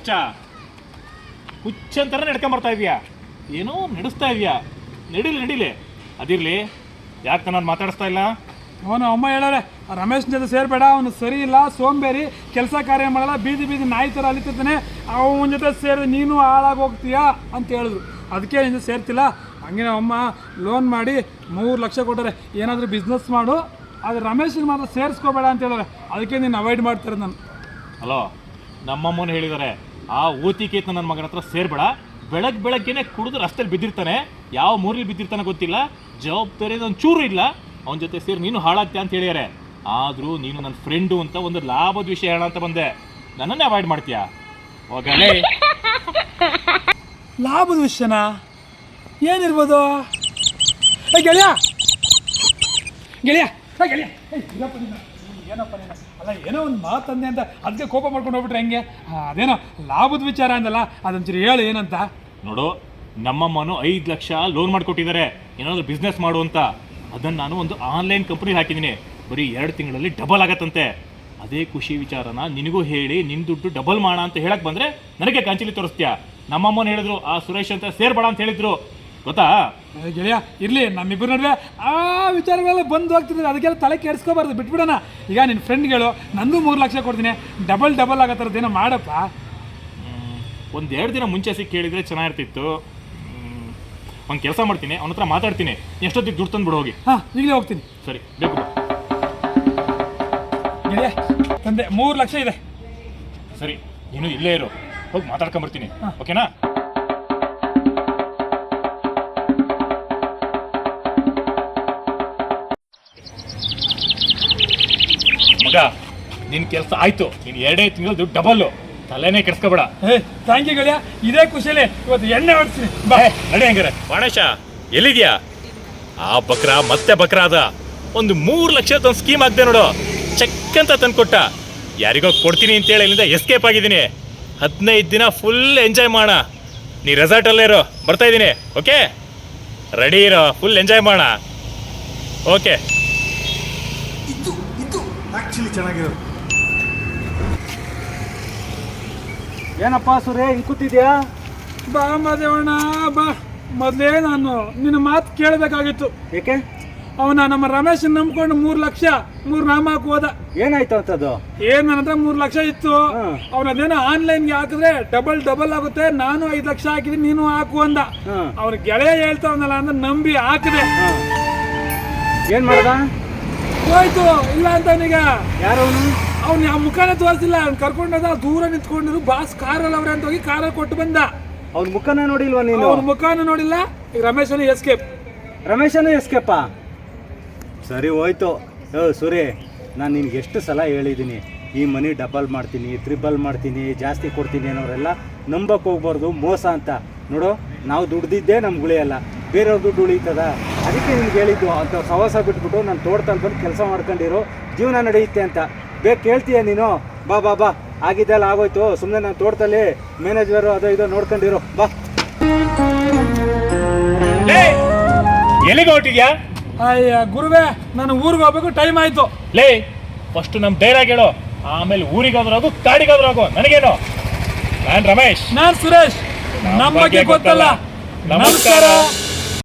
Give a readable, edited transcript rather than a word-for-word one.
ಹುಚ್ಚ ಹುಚ್ಚಂತರ ನಡ್ಕೊಂಬರ್ತಾ ಇದೀಯಾ, ಏನೋ ನಡೆಸ್ತಾ ಇದೀಯಾ. ನಡೀಲಿ ಅದಿರಲಿ, ಯಾಕೆ ನಾನು ಮಾತಾಡಿಸ್ತಾ ಇಲ್ಲ? ಅವನು ಅಮ್ಮ ಹೇಳೋರೆ ರಮೇಶ್ ಜೊತೆ ಸೇರಬೇಡ, ಅವನು ಸರಿ ಇಲ್ಲ, ಸೋಂಬೇರಿ, ಕೆಲಸ ಕಾರ್ಯ ಮಾಡಲ್ಲ, ಬೀದಿ ನಾಯಿ ಥರ ಅಲಿತಿರ್ತಾನೆ, ಅವನ ಜೊತೆ ಸೇರಿದ್ರೆ ನೀನು ಹಾಳಾಗಿ ಹೋಗ್ತೀಯಾ ಅಂತ ಹೇಳಿದ್ರು. ಅದಕ್ಕೆ ನಿನ್ನ ಸೇರ್ತಿಲ್ಲ. ಹಂಗೆ ಅಮ್ಮ ಲೋನ್ ಮಾಡಿ 3 ಲಕ್ಷ ಕೊಟ್ಟರೆ, ಏನಾದರೂ ಬಿಸ್ನೆಸ್ ಮಾಡು, ಆದರೆ ರಮೇಶಿಗೆ ಮಾತ್ರ ಸೇರಿಸ್ಕೋಬೇಡ ಅಂತ ಹೇಳಿದ್ರೆ ಅದಕ್ಕೆ ನೀನು ಅವಾಯ್ಡ್ ಮಾಡ್ತಾರೆ. ನಾನು ಹಲೋ, ನಮ್ಮಮ್ಮನ ಹೇಳಿದ್ದಾರೆ ಆ ಊತಿಕೇತ ನನ್ನ ಮಗನ ಹತ್ರ ಸೇರ್ಬೇಡ, ಬೆಳಗ್ಗೆನೆ ಕುಡಿದು ರಸ್ತೆಯಲ್ಲಿ ಬಿದ್ದಿರ್ತಾನೆ, ಯಾವ ಮೂರಲ್ಲಿ ಬಿದ್ದಿರ್ತಾನೆ ಗೊತ್ತಿಲ್ಲ, ಜವಾಬ್ದಾರಿ ಒಂದು ಚೂರು ಇಲ್ಲ, ಅವನ ಜೊತೆ ಸೇರಿ ನೀನು ಹಾಳಾಗ್ತೀಯ ಅಂತ ಹೇಳಿದ್ದಾರೆ. ಆದರೂ ನೀನು ನನ್ನ ಫ್ರೆಂಡು ಅಂತ ಒಂದು ಲಾಭದ ವಿಷಯ ಹೇಳ ಅಂತ ಬಂದೆ, ನನ್ನನ್ನೇ ಅವಾಯ್ಡ್ ಮಾಡ್ತೀಯಾ? ಹೋಗಲೇ. ಲಾಭದ ವಿಷಯನಾ? ಏನಿರ್ಬೋದು? ಗೆಳೆಯ ಏನಪ್ಪ ನೀನು? ಅಲ್ಲ, ಏನೋ ಒಂದು ಮಾತಂದೆ ಅಂತ ಅದಕ್ಕೆ ಕೋಪ ಮಾಡ್ಕೊಂಡು ಹೋಗ್ಬಿಟ್ರೆ ಹೆಂಗೆ? ಅದೇನೋ ಲಾಭದ ವಿಚಾರ ಅಂದಲ್ಲ, ಅದೊಂಚೂರು ಹೇಳು ಏನಂತ. ನೋಡು, ನಮ್ಮಮ್ಮನು 5 ಲಕ್ಷ ಲೋನ್ ಮಾಡಿಕೊಟ್ಟಿದ್ದಾರೆ ಏನಾದರೂ ಬಿಸ್ನೆಸ್ ಮಾಡು ಅಂತ. ಅದನ್ನು ನಾನು ಒಂದು ಆನ್ಲೈನ್ ಕಂಪ್ನಿ ಹಾಕಿದ್ದೀನಿ, ಬರೀ 2 ತಿಂಗಳಲ್ಲಿ ಡಬಲ್ ಆಗತ್ತಂತೆ. ಅದೇ ಖುಷಿ ವಿಚಾರನ ನಿನಗೂ ಹೇಳಿ ನಿನ್ನ ದುಡ್ಡು ಡಬಲ್ ಮಾಡೋಣ ಅಂತ ಹೇಳಕ್ಕೆ ಬಂದರೆ ನನಗೆ ಕಾಂಚಿಲಿ ತೋರಿಸ್ತೀಯಾ? ನಮ್ಮಮ್ಮನ ಹೇಳಿದ್ರು ಆ ಸುರೇಶ್ ಅಂತ ಸೇರ್ಬೇಡ ಅಂತ ಹೇಳಿದ್ರು, ಗೊತ್ತಾ? ಗೆಳೆಯ ಇರಲಿ, ನಮ್ಮಿಬ್ಬರು ನಡುವೆ ಆ ವಿಚಾರಗಳೆಲ್ಲ ಬಂದು ಹೋಗ್ತಿದ್ರೆ ಅದಕ್ಕೆಲ್ಲ ತಲೆ ಕೆಡಿಸ್ಕೋಬಾರ್ದು, ಬಿಟ್ಬಿಡೋಣ. ಈಗ ನಿನ್ನ ಫ್ರೆಂಡ್ಗಳು ನಂದು 3 ಲಕ್ಷ ಕೊಡ್ತೀನಿ, ಡಬಲ್ ಆಗೋ ಥರದ್ದೇನೋ ಮಾಡಪ್ಪ. 1-2 ದಿನ ಮುಂಚೆ ಸಿಕ್ಕಿ ಕೇಳಿದರೆ ಚೆನ್ನಾಗಿರ್ತಿತ್ತು. ಒಂದು ಕೆಲಸ ಮಾಡ್ತೀನಿ, ಅವನ ಹತ್ರ ಮಾತಾಡ್ತೀನಿ, ಎಷ್ಟೊತ್ತಿಗೆ ದುಡ್ಡು ತಂದು ಬಿಡು ಹೋಗಿ. ಹಾಂ, ಈಗಲೇ ಹೋಗ್ತೀನಿ. ಸರಿ, ಬೇಕು ಗೆಳೆಯ ತಂದೆ 3 ಲಕ್ಷ ಇದೆ. ಸರಿ, ನೀನು ಇಲ್ಲೇ ಇರು, ಹೋಗಿ ಮಾತಾಡ್ಕೊಂಬರ್ತೀನಿ, ಓಕೆನಾ? ಮಗ, ನಿನ್ನ ಕೆಲಸ ಆಯ್ತು, ನೀನು 2 ತಿಂಗಳು ದುಡ್ಡು ಡಬಲ್ಲು, ತಲೆನೇ ಕೆಡ್ಸ್ಕೊಬೇಡ. ಥ್ಯಾಂಕ್ ಯು ಗೆಳೆಯ, ಇದೇ ಖುಷಿಯಲ್ಲಿ ಇವತ್ತು ಎಣ್ಣೆ ಹೊಡ್ತೀನಿ. ಬಾ ನಡಿ. ಹಂಗಾರೆ ಗಣೇಶ ಎಲ್ಲಿದ್ಯಾ? ಆ ಬಕ್ರ ಮತ್ತೆ ಬಕ್ರ ಅದ, ಒಂದು 3 ಲಕ್ಷ ಒಂದು ಸ್ಕೀಮ್ ಆಗ್ದೆ ನೋಡು, ಚೆಕ್ ಅಂತ ತಂದ್ಕೊಟ್ಟ. ಯಾರಿಗೋ ಕೊಡ್ತೀನಿ ಅಂತೇಳಿ ಇಲ್ಲಿಂದ ಎಸ್ಕೇಪ್ ಆಗಿದ್ದೀನಿ. 15 ದಿನ ಫುಲ್ ಎಂಜಾಯ್ ಮಾಡೋಣ. ನೀ ರೆಸಾರ್ಟಲ್ಲೇ ಇರೋ, ಬರ್ತಾ ಇದ್ದೀನಿ, ಓಕೆ? ರೆಡಿ ಇರೋ, ಫುಲ್ ಎಂಜಾಯ್ ಮಾಡೋಣ, ಓಕೆ? ಇದು ಆ್ಯಕ್ಚುಲಿ ಚೆನ್ನಾಗಿರೋದು. ಏನಪ್ಪ ಸುರೇ, ಹಿಂಗೆ ಕೂತಿದ್ಯಾ? ಬಾ ಮಾದೇವಣ್ಣ ಬಾ. ಮೊದಲೇ ನಾನು ನಿನ್ನ ಮಾತು ಕೇಳಬೇಕಾಗಿತ್ತು. ಏಕೆ? ಅವನ ನಮ್ಮ ರಮೇಶ್ ನಂಬ್ಕೊಂಡು 3 ಲಕ್ಷ 3 ನಾಮಕ್ಕೆ ಹೋದ. ಏನಾಯ್ತು ಅಂತದ್ದು? ಏನ್ ನನ್ನ ಹತ್ರ 3 ಲಕ್ಷ ಇತ್ತು, ಅವನದೇನೋ ಆನ್ಲೈನ್ಗೆ ಹಾಕಿದ್ರೆ ಡಬಲ್ ಆಗುತ್ತೆ, ನಾನು 5 ಲಕ್ಷ ಹಾಕಿದ್ರೆ ನೀನು ಹಾಕು ಅಂದ. ಅವ್ರ ಗೆಳೆಯ ಹೇಳ್ತಾವನಲ್ಲ ಅಂದ್ರೆ ನಂಬಿ ಹಾಕಿದೆ. ಏನ್ ಮಾಡ್ದ? ಹೋಯ್ತು ಇಲ್ಲ ಅಂತ ಅವನಿಗ. ಯಾರು ಅವನು? ಅವ್ನು ಆ ಮುಖಾನೇ ತೋರಿಸಿಲ್ಲ, ಅವ್ನು ಕರ್ಕೊಂಡೋದ, ದೂರ ನಿಂತ್ಕೊಂಡಿರು, ಬಾಸ್ ಕಾರಲ್ಲಿ ಅವ್ರೆ ಅಂತ ಹೋಗಿ ಕಾರಲ್ಲಿ ಕೊಟ್ಟು ಬಂದ. ಅವ್ನ ಮುಖನ ನೋಡಿಲ್ವಾ ನೀನು? ಅವ್ನ ಮುಖಾನು ನೋಡಿಲ್ಲ. ಈಗ ರಮೇಶನು ಎಸ್ಕೇಪ. ಸರಿ ಹೋಯ್ತು. ಸುರೇ, ನಾನು ನಿನ್ಗೆ ಎಷ್ಟು ಸಲ ಹೇಳಿದ್ದೀನಿ, ಈ ಮನಿ ಡಬಲ್ ಮಾಡ್ತೀನಿ, ತ್ರಿಬಲ್ ಮಾಡ್ತೀನಿ, ಜಾಸ್ತಿ ಕೊಡ್ತೀನಿ ಅನ್ನೋರೆಲ್ಲ ನಂಬಕ್ಕೆ ಹೋಗ್ಬಾರ್ದು, ಮೋಸ ಅಂತ. ನೋಡು, ನಾವು ದುಡ್ದಿದ್ದೇ ನಮ್ಗೆ ಉಳಿಯಲ್ಲ, ಬೇರೆಯವ್ರ ದುಡ್ಡು ಉಳಿತದ. ಅದಕ್ಕೆ ನಿನ್ಗೆ ಹೇಳಿದ್ದು, ಅಂತ ಸವಾಸ ಬಿಟ್ಬಿಟ್ಟು ನಾನು ತೋಟದಲ್ಲಿ ಬಂದು ಕೆಲಸ ಮಾಡ್ಕೊಂಡಿರೋ, ಜೀವನ ನಡೆಯುತ್ತೆ ಅಂತ. ಬೇಕು ಕೇಳ್ತೀಯ ನೀನು? ಬಾ ಬಾ ಬಾ, ಆಗಿದ್ದೆಲ್ಲ ಆಗೋಯ್ತು, ಸುಮ್ಮನೆ ನಾನು ತೋಟದಲ್ಲಿ ಮ್ಯಾನೇಜರು ಅದೋ ಇದೋ ನೋಡ್ಕೊಂಡಿರೋ, ಬಾ. ಎಲ್ಲಿಗೆ ಹೊರಟಿದ್ಯಾ? ಅಯ್ಯ ಗುರುವೇ, ನಾನು ಊರಿಗೆ ಹೋಗ್ಬೇಕು, ಟೈಮ್ ಆಯ್ತು. ಲೇ, ಫಸ್ಟ್ ನಮ್ಮ ಡೈಲಾಗ್ ಹೇಳು, ಆಮೇಲೆ ಊರಿಗಾದ್ರಾಗು ಕಾಡಿಗಾದ್ರಾಗು, ನನಗೇನು? ನಾನು ರಮೇಶ್. ನಾನು ಸುರೇಶ್. ನಮ್ಮ ಬಗ್ಗೆ ಗೊತ್ತಲ್ಲ. ನಮಸ್ಕಾರ.